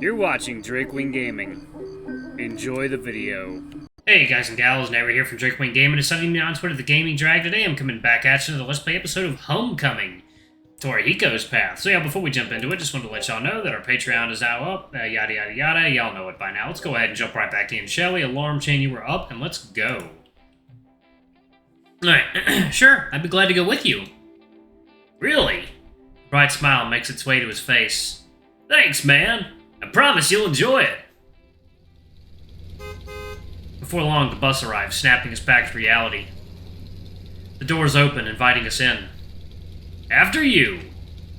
You're watching Drakewing Gaming. Enjoy the video. Hey guys and gals, Nary here from Drakewing Gaming. It's Sunday on Twitter, the Gaming Drag. Today I'm coming back at you to the Let's Play episode of Homecoming, Torihiko's Path. So yeah, before we jump into it, just wanted to let y'all know that our Patreon is now up, yada yada yada. Y'all know it by now. Let's go ahead and jump right back in, shall we? Alarm chain, you were up, and let's go. Alright, sure, I'd be glad to go with you. Really? A bright smile makes its way to his face. Thanks, man. I promise you'll enjoy it. Before long, the bus arrives, snapping us back to reality. The doors open, inviting us in. After you!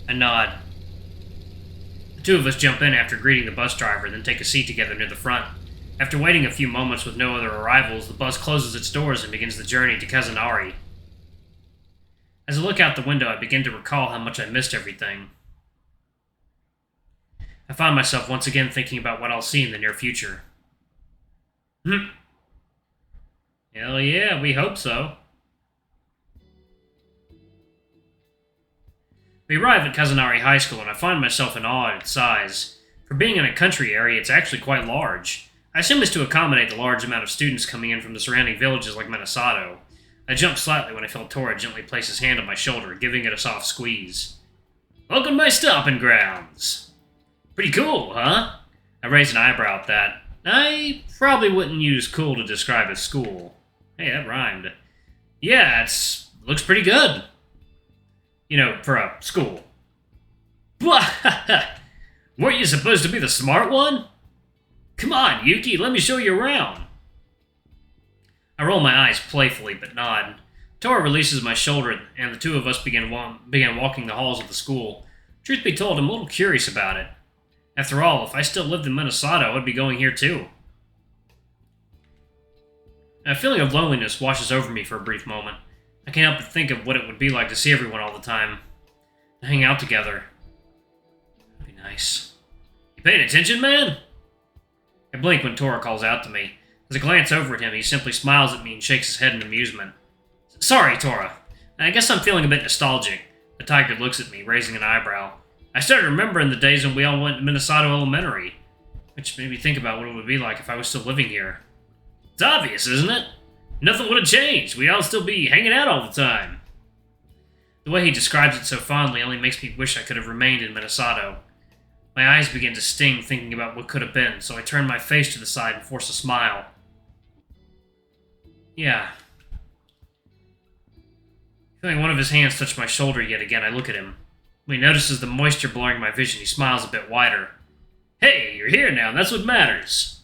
I nod. The two of us jump in after greeting the bus driver, then take a seat together near the front. After waiting a few moments with no other arrivals, the bus closes its doors and begins the journey to Kinari. As I look out the window, I begin to recall how much I missed everything. I find myself once again thinking about what I'll see in the near future. Hell yeah, we hope so. We arrive at Kinari High School, and I find myself in awe at its size. For being in a country area, it's actually quite large. I assume it's to accommodate the large amount of students coming in from the surrounding villages like Minasato. I jumped slightly when I felt Tora gently place his hand on my shoulder, giving it a soft squeeze. Welcome to my stomping grounds. Pretty cool, huh? I raised an eyebrow at that. I probably wouldn't use cool to describe a school. Hey, that rhymed. Yeah, looks pretty good. You know, for a school. Weren't you supposed to be the smart one? Come on, Yuki, let me show you around. I roll my eyes playfully, but nod. Tora releases my shoulder, and the two of us began walking the halls of the school. Truth be told, I'm a little curious about it. After all, if I still lived in Minasato, I'd be going here too. A feeling of loneliness washes over me for a brief moment. I can't help but think of what it would be like to see everyone all the time. To hang out together. That'd be nice. You paying attention, man? I blink when Tora calls out to me. As I glance over at him, he simply smiles at me and shakes his head in amusement. Sorry, Tora. I guess I'm feeling a bit nostalgic. The tiger looks at me, raising an eyebrow. I started remembering the days when we all went to Minasato Elementary, which made me think about what it would be like if I was still living here. It's obvious, isn't it? Nothing would have changed. We'd all still be hanging out all the time. The way he describes it so fondly only makes me wish I could have remained in Minasato. My eyes begin to sting thinking about what could have been, so I turn my face to the side and force a smile. Yeah. Feeling one of his hands touch my shoulder yet again, I look at him. When he notices the moisture blurring my vision, he smiles a bit wider. Hey, you're here now, and that's what matters.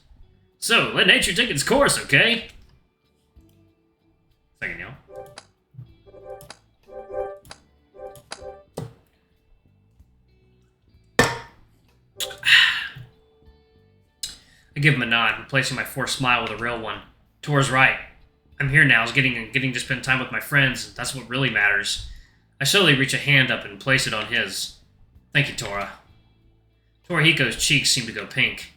So, let nature take its course, okay? Second, y'all. I give him a nod, replacing my forced smile with a real one. Tora's right. I'm here now, getting to spend time with my friends, and that's what really matters. I slowly reach a hand up and place it on his. Thank you, Tora. Torihiko's cheeks seem to go pink.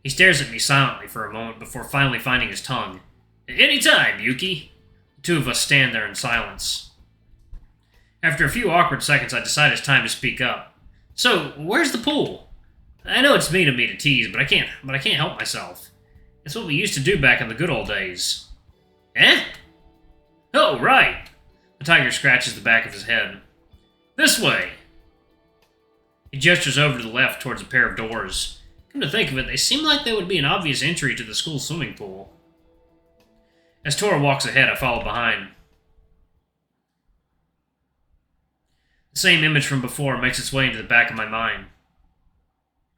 He stares at me silently for a moment before finally finding his tongue. Any time, Yuki. The two of us stand there in silence. After a few awkward seconds, I decide it's time to speak up. So, where's the pool? I know it's mean of me to tease, but I can't help myself. It's what we used to do back in the good old days. Eh? Oh, right. The tiger scratches the back of his head. This way! He gestures over to the left towards a pair of doors. Come to think of it, they seem like they would be an obvious entry to the school swimming pool. As Tora walks ahead, I follow behind. The same image from before makes its way into the back of my mind.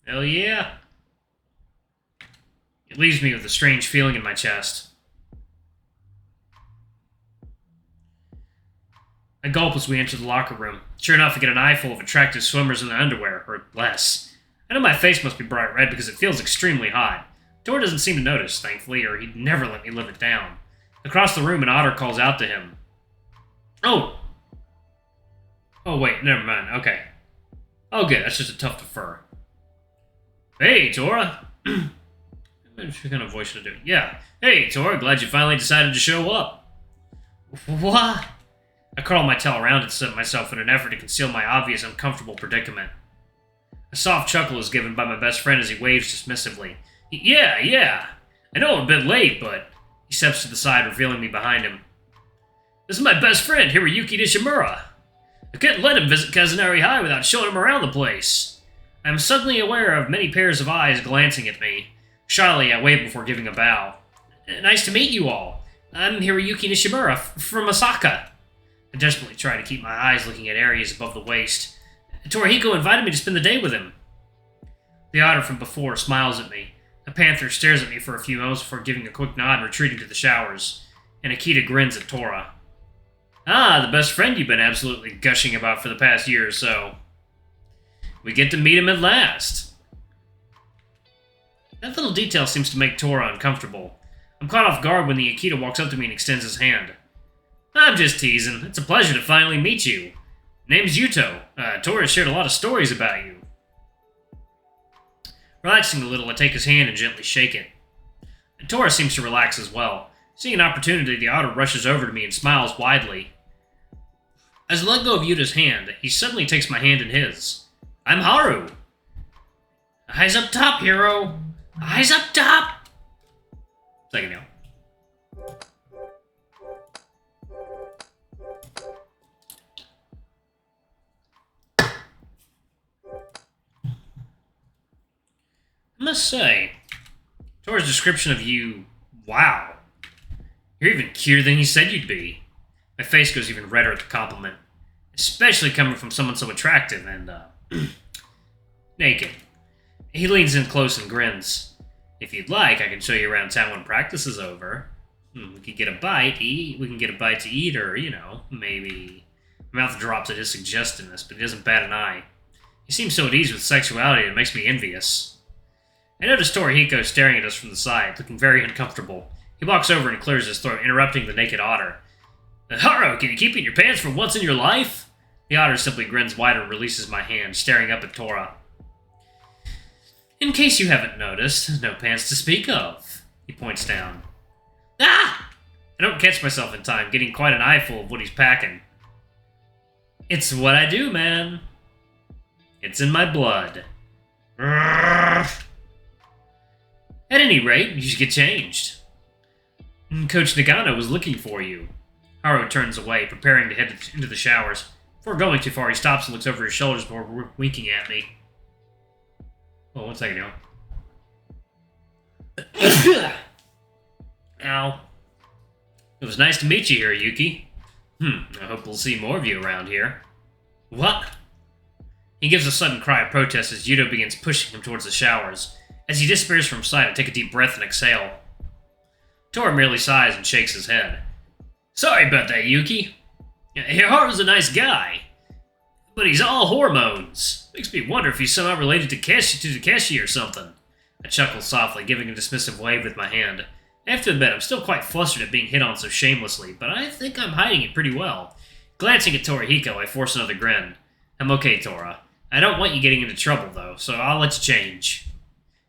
Hell yeah! It leaves me with a strange feeling in my chest. I gulp as we enter the locker room. Sure enough, I get an eyeful of attractive swimmers in their underwear, or less. I know my face must be bright red because it feels extremely hot. Tor doesn't seem to notice, thankfully, or he'd never let me live it down. Across the room, an otter calls out to him. Oh! Oh, wait, never mind, okay. Oh, good, that's just a tuft of fur. Hey, Tora! What kind of voice should I do? Yeah. Hey, Tora, glad you finally decided to show up. What? I curl my tail around and set myself in an effort to conceal my obvious uncomfortable predicament. A soft chuckle is given by my best friend as he waves dismissively. Yeah. I know I'm a bit late, but... He steps to the side, revealing me behind him. This is my best friend, Hiroyuki Nishimura. I couldn't let him visit Kazunari High without showing him around the place. I am suddenly aware of many pairs of eyes glancing at me. Shyly, I wave before giving a bow. Nice to meet you all. I'm Hiroyuki Nishimura from Osaka. I desperately try to keep my eyes looking at areas above the waist. Torihiko invited me to spend the day with him. The otter from before smiles at me. A panther stares at me for a few moments before giving a quick nod and retreating to the showers. And Akita grins at Tora. Ah, the best friend you've been absolutely gushing about for the past year or so. We get to meet him at last. That little detail seems to make Tora uncomfortable. I'm caught off guard when the Akita walks up to me and extends his hand. I'm just teasing. It's a pleasure to finally meet you. Name's Yuto. Tora shared a lot of stories about you. Relaxing a little, I take his hand and gently shake it. And Tora seems to relax as well. Seeing an opportunity, the otter rushes over to me and smiles widely. As I let go of Yuta's hand, he suddenly takes my hand in his. I'm Haru. Eyes up top, Hiro. Eyes up top. Second now. I must say, Tora's description of you, wow. You're even cuter than you said you'd be. My face goes even redder at the compliment, especially coming from someone so attractive and, naked. He leans in close and grins. If you'd like, I can show you around town when practice is over. We could get a bite to eat. We can get a bite to eat, or, maybe... My mouth drops at his suggestiveness, but he doesn't bat an eye. He seems so at ease with sexuality that it makes me envious. I notice Torihiko staring at us from the side, looking very uncomfortable. He walks over and clears his throat, interrupting the naked otter. Haro, can you keep in your pants for once in your life? The otter simply grins wider and releases my hand, staring up at Tora. In case you haven't noticed, no pants to speak of. He points down. Ah! I don't catch myself in time, getting quite an eyeful of what he's packing. It's what I do, man. It's in my blood. At any rate, you should get changed. Coach Nagano was looking for you. Haro turns away, preparing to head into the showers. Before going too far, he stops and looks over his shoulders before winking at me. Oh, 1 second now. Ow. It was nice to meet you, Hiroyuki. I hope we'll see more of you around here. What? He gives a sudden cry of protest as Yuto begins pushing him towards the showers. As he disappears from sight, I take a deep breath and exhale. Tora merely sighs and shakes his head. Sorry about that, Yuki. Haru's a nice guy, but he's all hormones. Makes me wonder if he's somehow related to Takeshi or something. I chuckle softly, giving a dismissive wave with my hand. I have to admit, I'm still quite flustered at being hit on so shamelessly, but I think I'm hiding it pretty well. Glancing at Torihiko, I force another grin. I'm okay, Tora. I don't want you getting into trouble, though, so I'll let you change.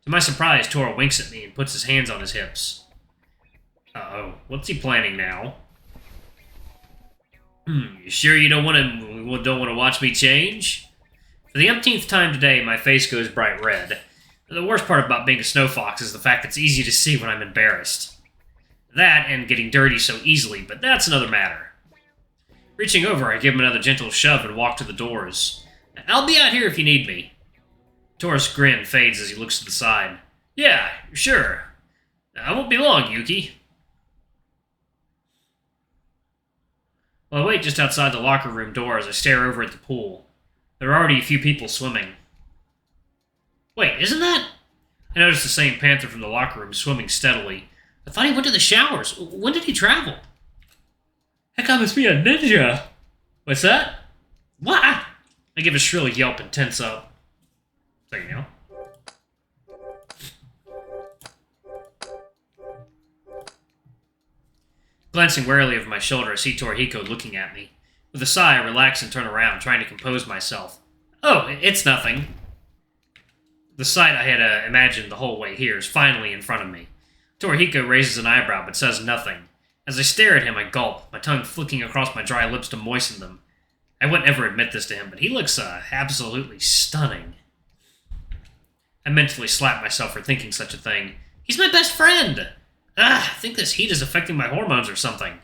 To my surprise, Tora winks at me and puts his hands on his hips. Uh-oh, what's he planning now? You sure you don't want to watch me change? For the umpteenth time today, my face goes bright red. The worst part about being a snow fox is the fact that it's easy to see when I'm embarrassed. That, and getting dirty so easily, but that's another matter. Reaching over, I give him another gentle shove and walk to the doors. I'll be out here if you need me. Tora's grin fades as he looks to the side. Yeah, sure. I won't be long, Yuki. Well, I wait just outside the locker room door as I stare over at the pool. There are already a few people swimming. Wait, isn't that... I noticed the same panther from the locker room swimming steadily. I thought he went to the showers. When did he travel? Heck, I must be a ninja. What's that? What? I give a shrill yelp and tense up. So you know. Glancing warily over my shoulder, I see Torihiko looking at me. With a sigh, I relax and turn around, trying to compose myself. Oh, it's nothing. The sight I had imagined the whole way here is finally in front of me. Torihiko raises an eyebrow, but says nothing. As I stare at him, I gulp, my tongue flicking across my dry lips to moisten them. I wouldn't ever admit this to him, but he looks absolutely stunning. I mentally slapped myself for thinking such a thing. He's my best friend! I think this heat is affecting my hormones or something.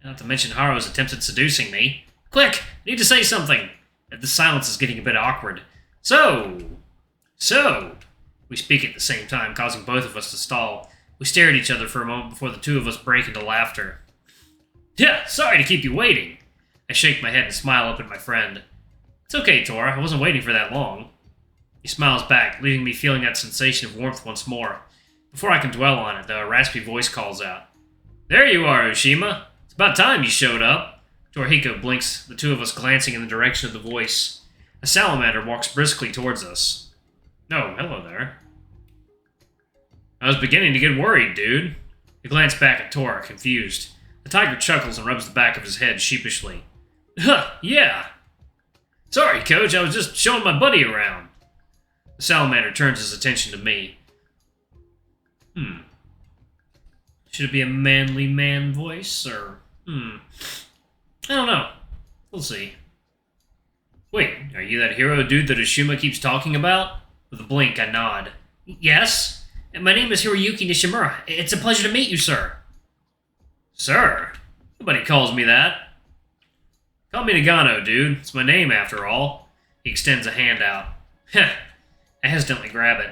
Not to mention Hiro's attempts at seducing me. Quick! I need to say something! The silence is getting a bit awkward. So... We speak at the same time, causing both of us to stall. We stare at each other for a moment before the two of us break into laughter. Yeah, sorry to keep you waiting. I shake my head and smile up at my friend. It's okay, Tora. I wasn't waiting for that long. He smiles back, leaving me feeling that sensation of warmth once more. Before I can dwell on it, though, a raspy voice calls out. There you are, Oshima. It's about time you showed up. Torihiko blinks, the two of us glancing in the direction of the voice. A salamander walks briskly towards us. Oh, hello there. I was beginning to get worried, dude. I glance back at Tora, confused. The tiger chuckles and rubs the back of his head sheepishly. Huh, yeah. Sorry, Coach, I was just showing my buddy around. The salamander turns his attention to me. Should it be a manly man voice, or... I don't know. We'll see. Wait, are you that hero dude that Oshima keeps talking about? With a blink, I nod. Yes? My name is Hiroyuki Nishimura. It's a pleasure to meet you, sir. Sir? Nobody calls me that. Call me Nagano, dude. It's my name, after all. He extends a hand out. Heh. I hesitantly grab it.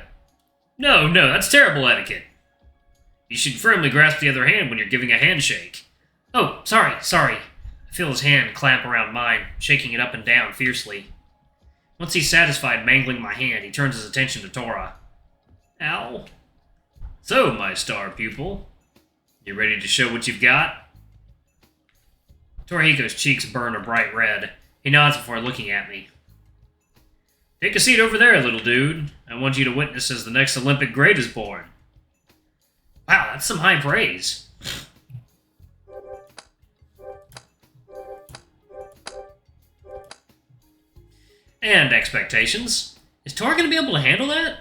No, that's terrible etiquette. You should firmly grasp the other hand when you're giving a handshake. Oh, sorry. I feel his hand clamp around mine, shaking it up and down fiercely. Once he's satisfied mangling my hand, he turns his attention to Tora. Ow. So, my star pupil, you ready to show what you've got? Torihiko's cheeks burn a bright red. He nods before looking at me. Take a seat over there, little dude. I want you to witness as the next Olympic great is born. Wow, that's some high praise. And expectations. Is Tora going to be able to handle that?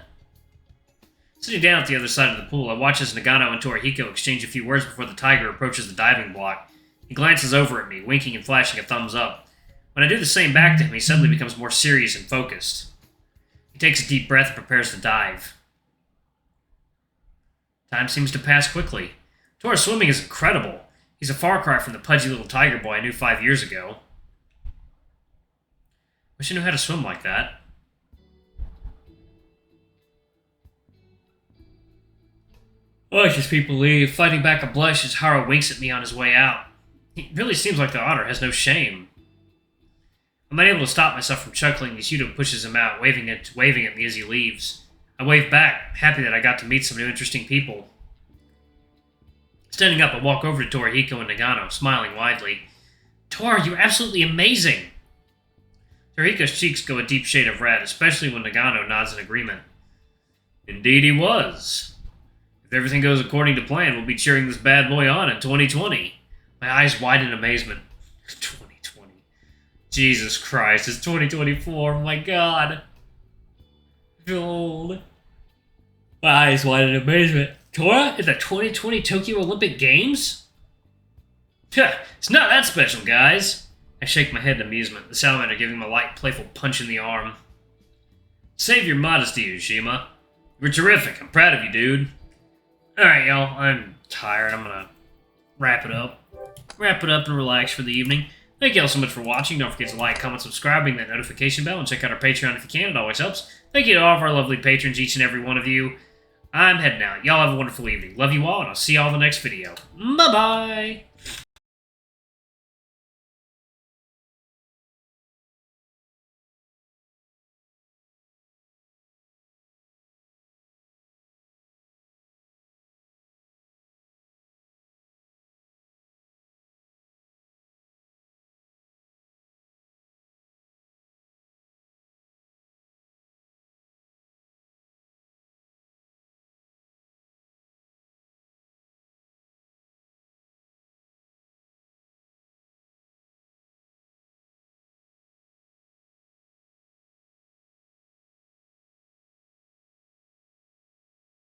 Sitting down at the other side of the pool, I watch as Nagano and Torihiko exchange a few words before the tiger approaches the diving block. He glances over at me, winking and flashing a thumbs up. When I do the same back to him, he suddenly becomes more serious and focused. He takes a deep breath and prepares to dive. Time seems to pass quickly. Tora's swimming is incredible. He's a far cry from the pudgy little tiger boy I knew 5 years ago. Wish I knew how to swim like that. Watch as people leave, fighting back a blush as Hiro winks at me on his way out. It really seems like the otter has no shame. I'm unable to stop myself from chuckling as Hiro pushes him out, waving at me as he leaves. I wave back, happy that I got to meet some new interesting people. Standing up, I walk over to Torihiko and Nagano, smiling widely. Tora, you're absolutely amazing! Torihiko's cheeks go a deep shade of red, especially when Nagano nods in agreement. Indeed he was. If everything goes according to plan, we'll be cheering this bad boy on in 2020. My eyes widen in amazement. 2020. Jesus Christ, it's 2024, oh my god. I feel old. My eyes widen in amazement. Tora, in the 2020 Tokyo Olympic Games? It's not that special, guys. I shake my head in amusement, the salamander giving him a light, playful punch in the arm. Save your modesty, Oshima. You're terrific. I'm proud of you, dude. Alright, y'all. I'm tired. I'm gonna wrap it up. Wrap it up and relax for the evening. Thank y'all so much for watching. Don't forget to like, comment, subscribe, ring that notification bell, and check out our Patreon if you can. It always helps. Thank you to all of our lovely patrons, each and every one of you. I'm heading out. Y'all have a wonderful evening. Love you all, and I'll see y'all in the next video. Bye-bye!